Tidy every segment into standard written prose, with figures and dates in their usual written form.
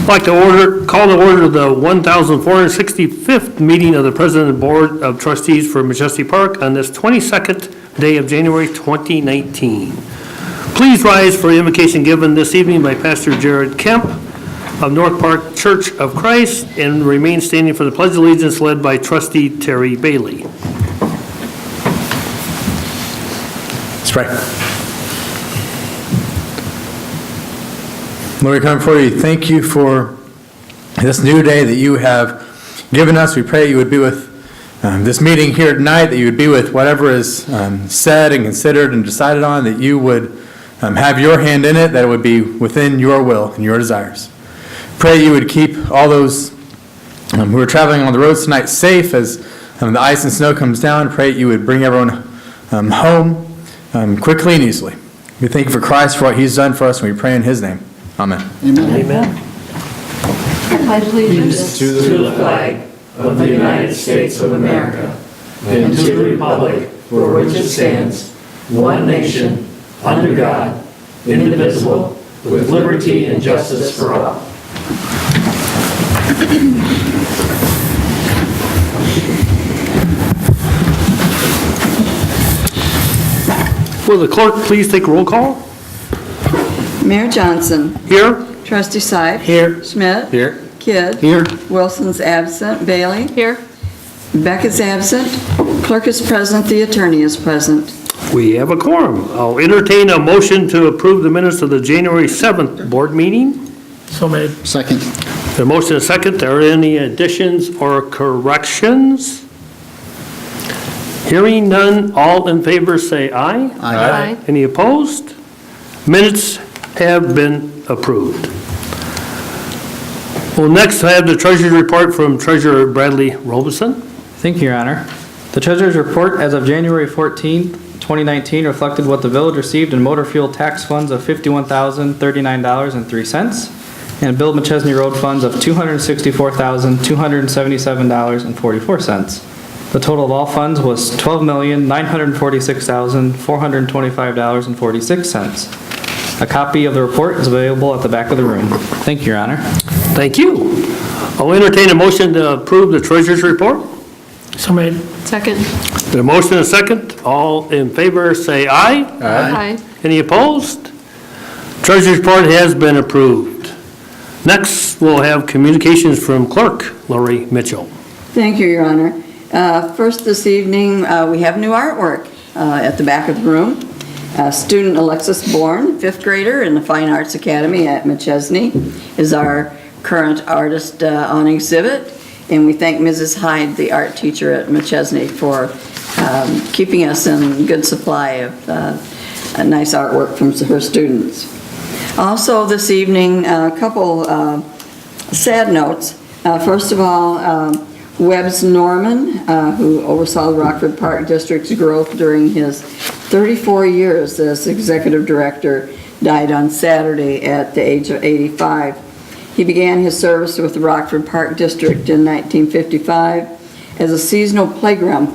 I'd like to call to order the 1,465th meeting of the President and Board of Trustees for Machesney Park on this 22nd day of January 2019. Please rise for the invocation given this evening by Pastor Jared Kemp of North Park Church of Christ, and remain standing for the Pledge of Allegiance led by Trustee Terry Bailey. Let's pray. Lord, we come before you. Thank you for this new day that you have given us. We pray you would be with this meeting here tonight, that you would be with whatever is said and considered and decided on, that you would have your hand in it, that it would be within your will and your desires. Pray you would keep all those who are traveling on the roads tonight safe as the ice and snow comes down. Pray you would bring everyone home quickly and easily. We thank you for Christ, for what he's done for us, and we pray in his name. Amen. Amen. Amen. I pledge allegiance to the flag of the United States of America and to the republic for which it stands, one nation, under God, indivisible, with liberty and justice for all. Will the clerk please take a roll call? Mayor Johnson. Here. Trustee Syed. Here. Schmidt. Here. Kidd. Here. Wilson's absent. Bailey. Here. Beck is absent. Clerk is present. The attorney is present. We have a quorum. I'll entertain a motion to approve the minutes of the January 7th board meeting. So made. Second. The motion is second. Are there any additions or corrections? Hearing none, all in favor say aye. Aye. Any opposed? Minutes have been approved. We'll next have the Treasurer's Report from Treasurer Bradley Robeson. Thank you, Your Honor. The Treasurer's Report as of January 14, 2019 reflected what the village received in motor fuel tax funds of $51,039.03 and billed Machesney Road funds of $264,277.44. The total of all funds was $12,946,425.46. A copy of the report is available at the back of the room. Thank you, Your Honor. Thank you. I'll entertain a motion to approve the Treasurer's Report. So made. Second. The motion is second. All in favor say aye. Aye. Any opposed? Treasurer's Report has been approved. Next, we'll have communications from Clerk Lori Mitchell. Thank you, Your Honor. First this evening, we have new artwork at the back of the room. Student Alexis Bourne, 5th grader in the Fine Arts Academy at Machesney, is our current artist on exhibit. And we thank Mrs. Hyde, the art teacher at Machesney, for keeping us in good supply of nice artwork from her students. Also this evening, a couple sad notes. First of all, Webbs Norman, who oversaw the Rockford Park District's growth during his 34 years as executive director, died on Saturday at the age of 85. He began his service with the Rockford Park District in 1955 as a seasonal playground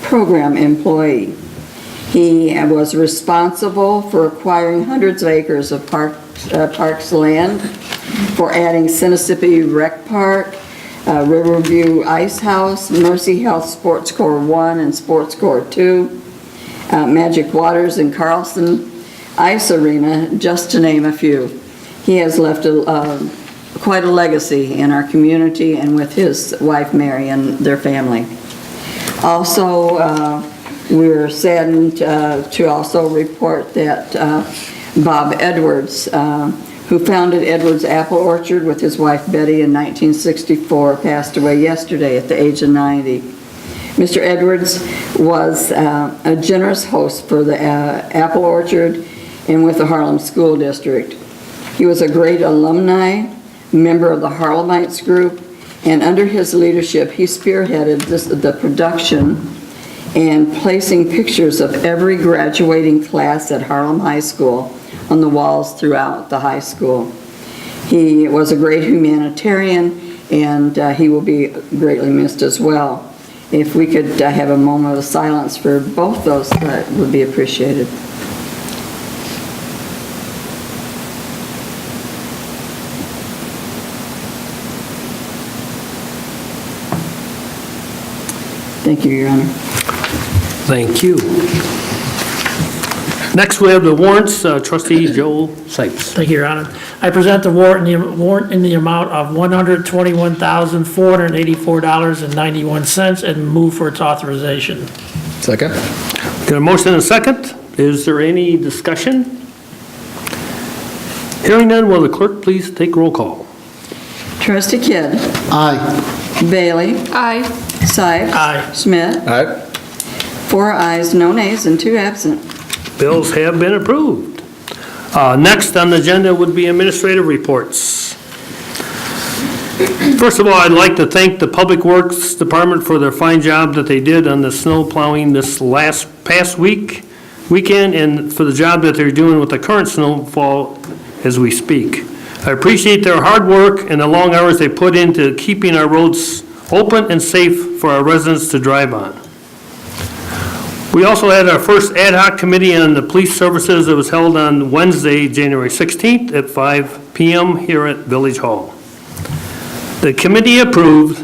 program employee. He was responsible for acquiring hundreds of acres of parks land, for adding Sinisippi Rec Park, Riverview Ice House, Mercy Health Sports Corps 1 and Sports Corps 2, Magic Waters in Carlson, Ice Arena, just to name a few. He has left quite a legacy in our community and with his wife Mary and their family. Also, we're saddened to also report that Bob Edwards, who founded Edwards Apple Orchard with his wife Betty in 1964, passed away yesterday at the age of 90. Mr. Edwards was a generous host for the Apple Orchard and with the Harlem School District. He was a great alumni, member of the Harlemites group, and under his leadership he spearheaded the production and placing pictures of every graduating class at Harlem High School on the walls throughout the high school. He was a great humanitarian, and he will be greatly missed as well. If we could have a moment of silence for both those, that would be appreciated. Thank you, Your Honor. Thank you. Next, we have the warrants. Trustee Joe Sykes. Thank you, Your Honor. I present the warrant in the amount of $121,484.91 and move for its authorization. Second. Got a motion and a second. Is there any discussion? Hearing none, will the clerk please take roll call? Trustee Kidd. Aye. Bailey. Aye. Sykes. Aye. Schmidt. Aye. 4 ayes, no nays, and 2 absent. Bills have been approved. Next on the agenda would be administrative reports. First of all, I'd like to thank the Public Works Department for their fine job that they did on the snow plowing this past weekend, and for the job that they're doing with the current snowfall as we speak. I appreciate their hard work and the long hours they put into keeping our roads open and safe for our residents to drive on. We also had our first ad hoc committee on the police services that was held on Wednesday, January 16th at 5 p.m. here at Village Hall. The committee approved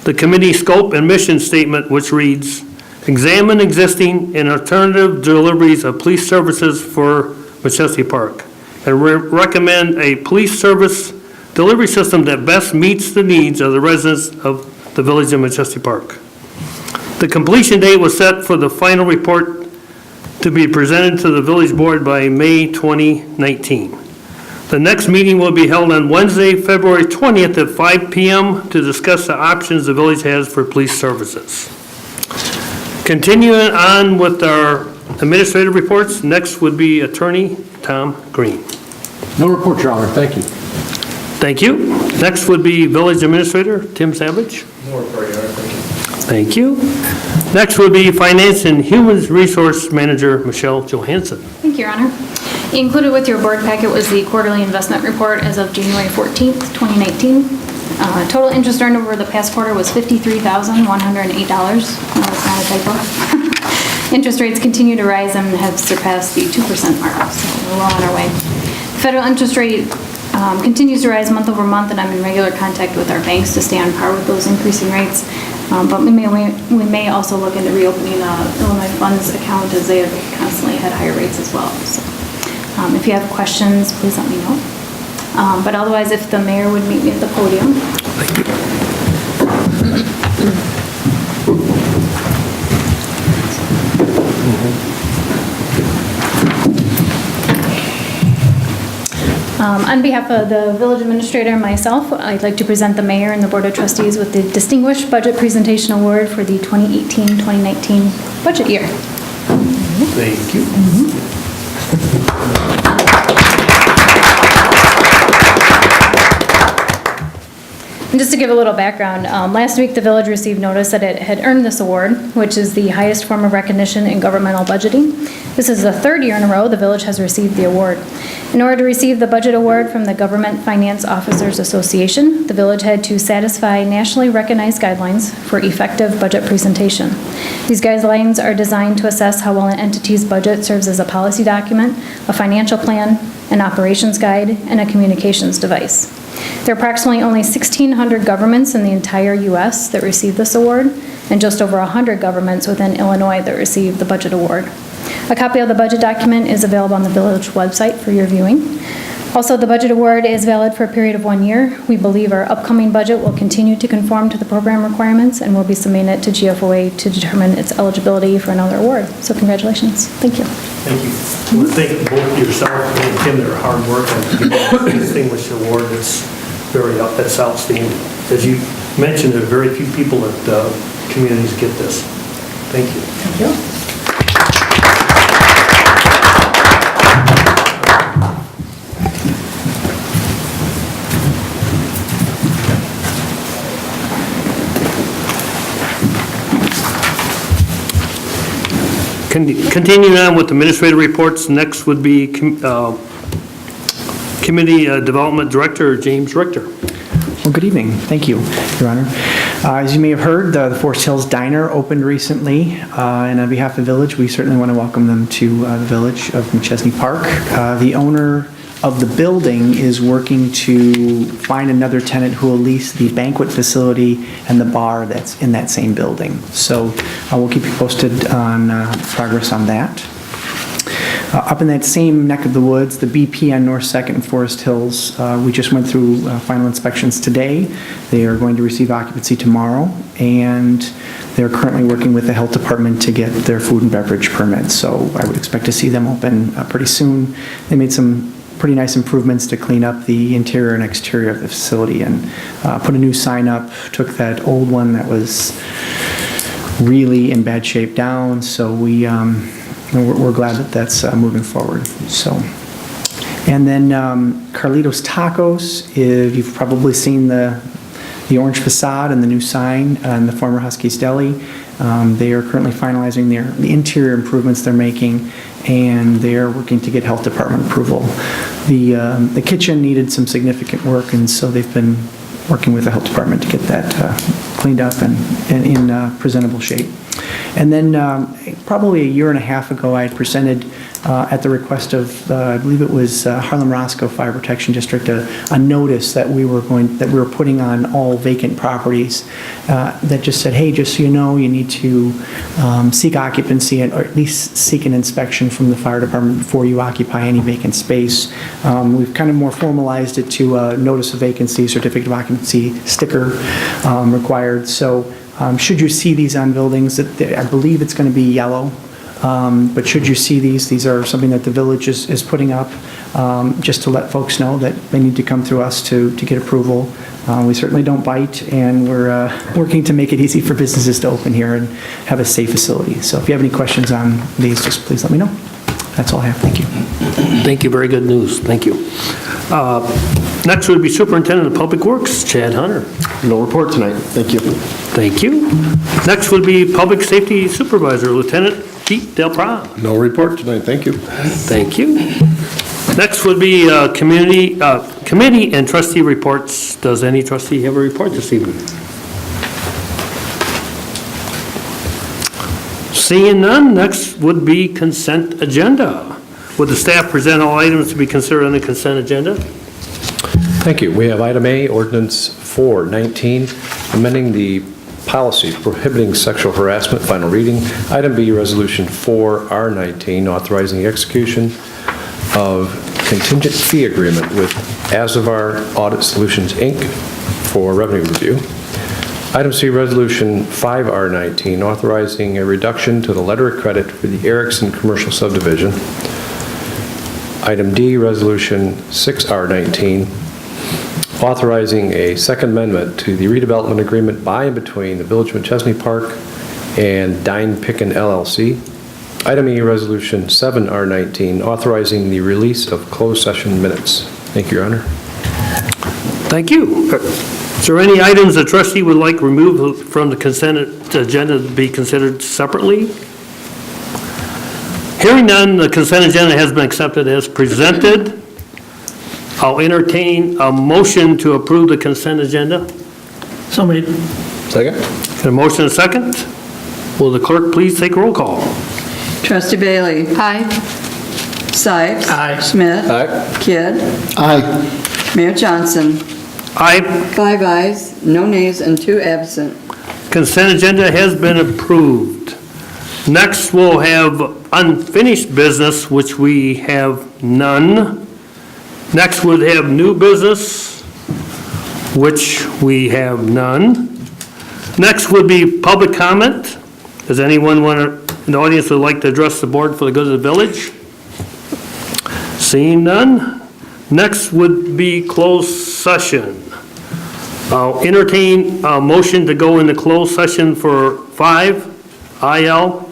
the committee scope and mission statement, which reads, examine existing and alternative deliveries of police services for Machesney Park, and recommend a police service delivery system that best meets the needs of the residents of the village of Machesney Park. The completion date was set for the final report to be presented to the village board by May 2019. The next meeting will be held on Wednesday, February 20th at 5 p.m. to discuss the options the village has for police services. Continuing on with our administrative reports, next would be Attorney Tom Green. No report, Your Honor. Thank you. Thank you. Next would be Village Administrator Tim Savage. No report, Your Honor. Thank you. Thank you. Next would be Finance and Human Resource Manager Michelle Johansson. Thank you, Your Honor. Included with your board packet was the quarterly investment report as of January 14th, 2019. Total interest earned over the past quarter was $53,108. That's not a typo. Interest rates continue to rise and have surpassed the 2% mark, so we're well on our way. Federal interest rate continues to rise month over month, and I'm in regular contact with our banks to stay on par with those increasing rates. But we may also look into reopening Illinois Funds account, as they have constantly had higher rates as well. So, if you have questions, please let me know. But otherwise, if the mayor would meet me at the podium. Thank you. On behalf of the village administrator and myself, I'd like to present the mayor and the board of trustees with the Distinguished Budget Presentation Award for the 2018-2019 budget year. Thank you. And just to give a little background, last week the village received notice that it had earned this award, which is the highest form of recognition in governmental budgeting. This is the third year in a row the village has received the award. In order to receive the budget award from the Government Finance Officers Association, the village had to satisfy nationally recognized guidelines for effective budget presentation. These guidelines are designed to assess how well an entity's budget serves as a policy document, a financial plan, an operations guide, and a communications device. There are approximately only 1,600 governments in the entire U.S. that receive this award, and just over 100 governments within Illinois that receive the budget award. A copy of the budget document is available on the village website for your viewing. Also, the budget award is valid for a period of 1 year. We believe our upcoming budget will continue to conform to the program requirements, and we'll be submitting it to GFOA to determine its eligibility for another award. So congratulations. Thank you. Thank you. I want to thank both yourself and Tim, their hard work on getting this distinguished award. That's outstanding. As you mentioned, there are very few people that communities get this. Thank you. Thank you. Continuing on with administrative reports, next would be Committee Development Director James Richter. Well, good evening. Thank you, Your Honor. As you may have heard, the Forest Hills Diner opened recently, and on behalf of the village, we certainly want to welcome them to the village of Machesney Park. The owner of the building is working to find another tenant who will lease the banquet facility and the bar that's in that same building. So we'll keep you posted on progress on that. Up in that same neck of the woods, the BP on North 2nd and Forest Hills, we just went through final inspections today. They are going to receive occupancy tomorrow, and they're currently working with the health department to get their food and beverage permits. So I would expect to see them open pretty soon. They made some pretty nice improvements to clean up the interior and exterior of the facility and put a new sign up, took that old one that was really in bad shape down. So we're glad that that's moving forward. So, and then Carlitos Tacos, you've probably seen the orange facade and the new sign in the former Husky's Deli. They are currently finalizing the interior improvements they're making, and they are working to get health department approval. The kitchen needed some significant work, and so they've been working with the health department to get that cleaned up and in presentable shape. And then probably a year and a half ago, I had presented at the request of, I believe it was Harlem Roscoe Fire Protection District, a notice that we were putting on all vacant properties that just said, hey, just so you know, you need to seek occupancy or at least seek an inspection from the fire department before you occupy any vacant space. We've kind of more formalized it to a notice of vacancy, certificate of occupancy sticker required. So should you see these on buildings, I believe it's going to be yellow. But should you see these are something that the village is putting up just to let folks know that they need to come through us to get approval. We certainly don't bite, and we're working to make it easy for businesses to open here and have a safe facility. So if you have any questions on these, just please let me know. That's all I have. Thank you. Thank you, very good news, thank you. Next would be Superintendent of Public Works, Chad Hunter. No report tonight. Thank you. Thank you. Next would be Public Safety Supervisor, Lieutenant Pete Del Prado. No report tonight, thank you. Thank you. Next would be committee and trustee reports. Does any trustee have a report this evening? Seeing none, next would be consent agenda. Would the staff present all items to be considered on the consent agenda? Thank you. We have item A, ordinance 419, amending the policy prohibiting sexual harassment, final reading. Item B, resolution 4R19, authorizing the execution of contingent fee agreement with Azavar Audit Solutions, Inc. for revenue review. Item C, resolution 5R19, authorizing a reduction to the letter of credit for the Erickson Commercial Subdivision. Item D, resolution 6R19, authorizing a second amendment to the redevelopment agreement by and between the Village of Machesney Park and Dine Pickin LLC. Item E, resolution 7R19, authorizing the release of closed session minutes. Thank you, Your Honor. Thank you. Is there any items the trustee would like removed from the consent agenda to be considered separately? Hearing none, the consent agenda has been accepted as presented. I'll entertain a motion to approve the consent agenda. So made. Second? Got a motion and a second? Will the clerk please take a roll call? Trustee Bailey. Aye. Sipes. Aye. Schmidt. Aye. Kidd. Aye. Mayor Johnson. Aye. 5 ayes, no nays, and 2 absent. Consent agenda has been approved. Next, we'll have unfinished business, which we have none. Next, we'll have new business, which we have none. Next would be public comment. Does anyone in the audience would like to address the board for the good of the village? Seeing none. Next would be closed session. I'll entertain a motion to go into closed session for 5 IL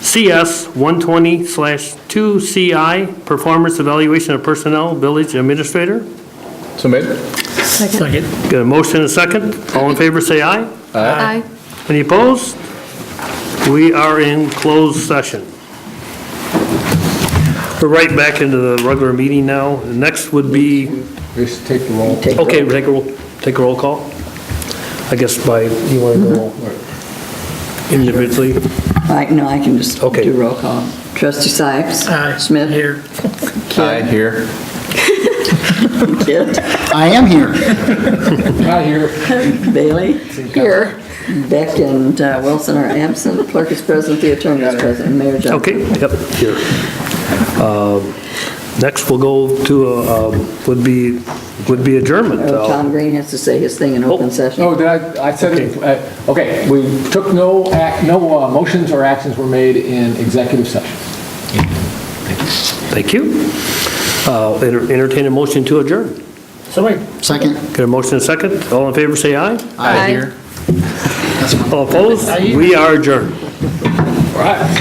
CS 120/2CI, performance evaluation of personnel, village administrator. So made. Second. Got a motion and a second. All in favor, say aye. Aye. Any opposed? We are in closed session. We're right back into the regular meeting now. The next would be, Just take the roll. okay, take a roll call. I guess you want to go individually? No, I can just Okay. do roll call. Trustee Sipes. Aye. Schmidt. Here. Aye, here. Kit? I am here. Not here. Bailey? Here. Beck and Wilson are absent. Clerk is present, the attorney is present, Mayor Johnson. Okay, yep, here. Next, we'll go to, would be adjournment. Tom Green has to say his thing in open session. Oh, did I said it, okay, we took no motions or actions were made in executive session. Thank you. Entertain a motion to adjourn. So wait. Second. Get a motion and a second. All in favor, say aye. Aye. All opposed? We are adjourned. All right.